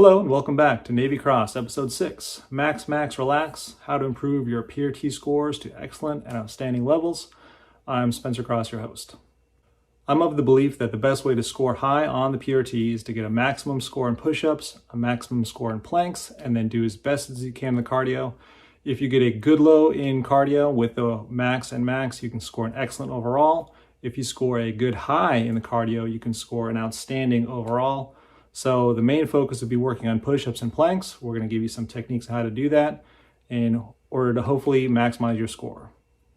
Hello and welcome back to Navy Cross, Episode 6, MaxMaxRelax, How to Improve Your PRT Scores to Excellent and Outstanding Levels. I'm Spencer Cross, your host. I'm of the belief that the best way to score high on the PRT is to get a maximum score in push-ups, a maximum score in planks, and then do as best as you can in the cardio. If you get a good low in cardio with the max and max, you can score an excellent overall. If you score a good high in the cardio, you can score an outstanding overall. So the main focus would be working on push-ups and planks. We're going to give you some techniques on how to do that in order to hopefully maximize your score.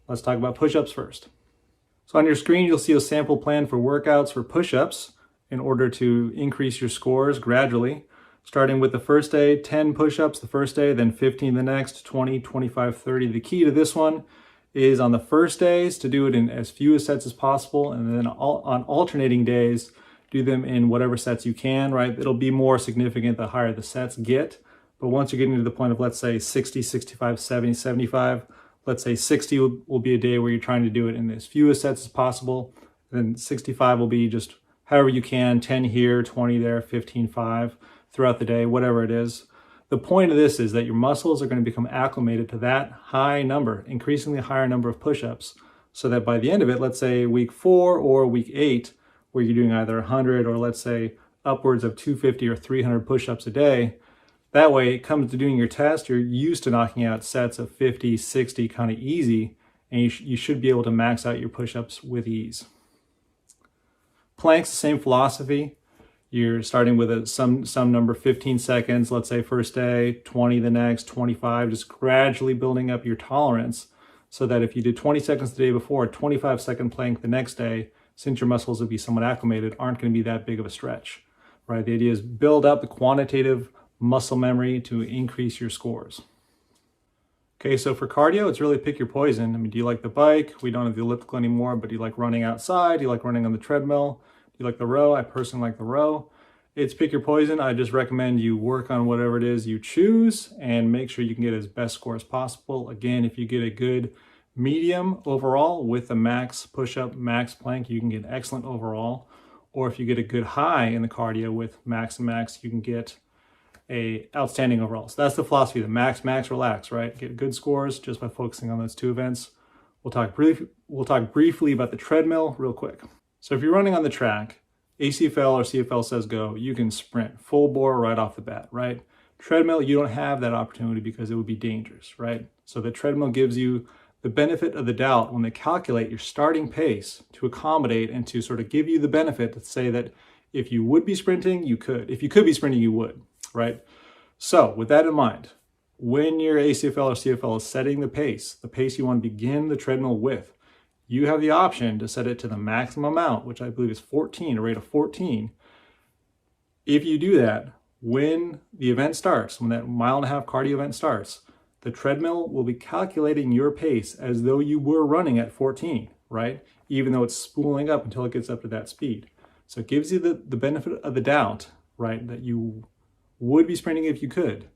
Let's talk about push-ups first. So on your screen, you'll see a sample plan for workouts for push-ups in order to increase your scores gradually. Starting with the first day, 10 push-ups the first day, then 15 the next, 20, 25, 30. The key to this one is on the first days to do it in as few sets as possible, and then on alternating days, do them in whatever sets you can, right? It'll be more significant the higher the sets get. But once you're getting to the point of, let's say, 60, 65, 70, 75, let's say 60 will be a day where you're trying to do it in as few sets as possible. Then 65 will be just however you can, 10 here, 20 there, 15, 5 throughout the day, whatever it is. The point of this is that your muscles are going to become acclimated to that high number, increasingly higher number of push-ups, so that by the end of it, let's say week 4 or week 8, where you're doing either 100 or let's say upwards of 250 or 300 push-ups a day. That way, it comes to doing your test, you're used to knocking out sets of 50, 60 kind of easy, and you should be able to max out your push-ups with ease. Planks, the same philosophy. You're starting with some number, 15 seconds, let's say first day, 20 the next, 25, just gradually building up your tolerance so that if you did 20 seconds the day before, a 25-second plank the next day, since your muscles will be somewhat acclimated, aren't going to be that big of a stretch, right? The idea is build up the quantitative muscle memory to increase your scores. Okay, so for cardio, it's really pick your poison. I mean, do you like the bike? We don't have the elliptical anymore, but do you like running outside? Do you like running on the treadmill? Do you like the row? I personally like the row. It's pick your poison. I just recommend you work on whatever it is you choose and make sure you can get as best score as possible. Again, if you get a good medium overall with a max push-up, max plank, you can get excellent overall. Or if you get a good high in the cardio with max and max, you can get a outstanding overall. So that's the philosophy, the max, max, relax, right? Get good scores just by focusing on those two events. We'll talk briefly about the treadmill real quick. So if you're running on the track, ACFL or CFL says go, you can sprint full bore right off the bat, right? Treadmill, you don't have that opportunity because it would be dangerous, right? So the treadmill gives you the benefit of the doubt when they calculate your starting pace to accommodate and to sort of give you the benefit to say that if you would be sprinting, you could. If you could be sprinting, you would, right? So with that in mind, when your ACFL or CFL is setting the pace you want to begin the treadmill with, you have the option to set it to the maximum amount, which I believe is 14, a rate of 14. If you do that, when the event starts, when that 1.5 mile cardio event starts, the treadmill will be calculating your pace as though you were running at 14, right? Even though it's spooling up until it gets up to that speed. So it gives you the benefit of the doubt, right? That you would be sprinting if you could.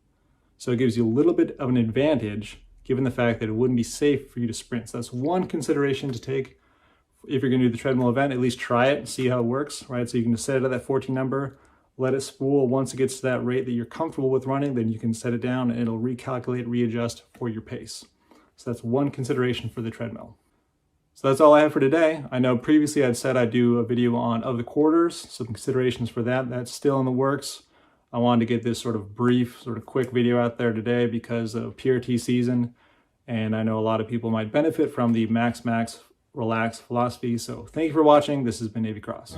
So it gives you a little bit of an advantage given the fact that it wouldn't be safe for you to sprint. So that's one consideration to take if you're gonna do the treadmill event. At least try it and see how it works, right? So you can just set it at that 14 number, let it spool. Once it gets to that rate that you're comfortable with running, then you can set it down and it'll recalculate, readjust for your pace. So that's one consideration for the treadmill. So that's all I have for today. I know previously I'd said I'd do a video on of the quarters, some considerations for that. That's still in the works. I wanted to get this sort of brief, sort of quick video out there today because of PRT season. And I know a lot of people might benefit from the Max Max Relax philosophy. So thank you for watching. This has been Navy Cross.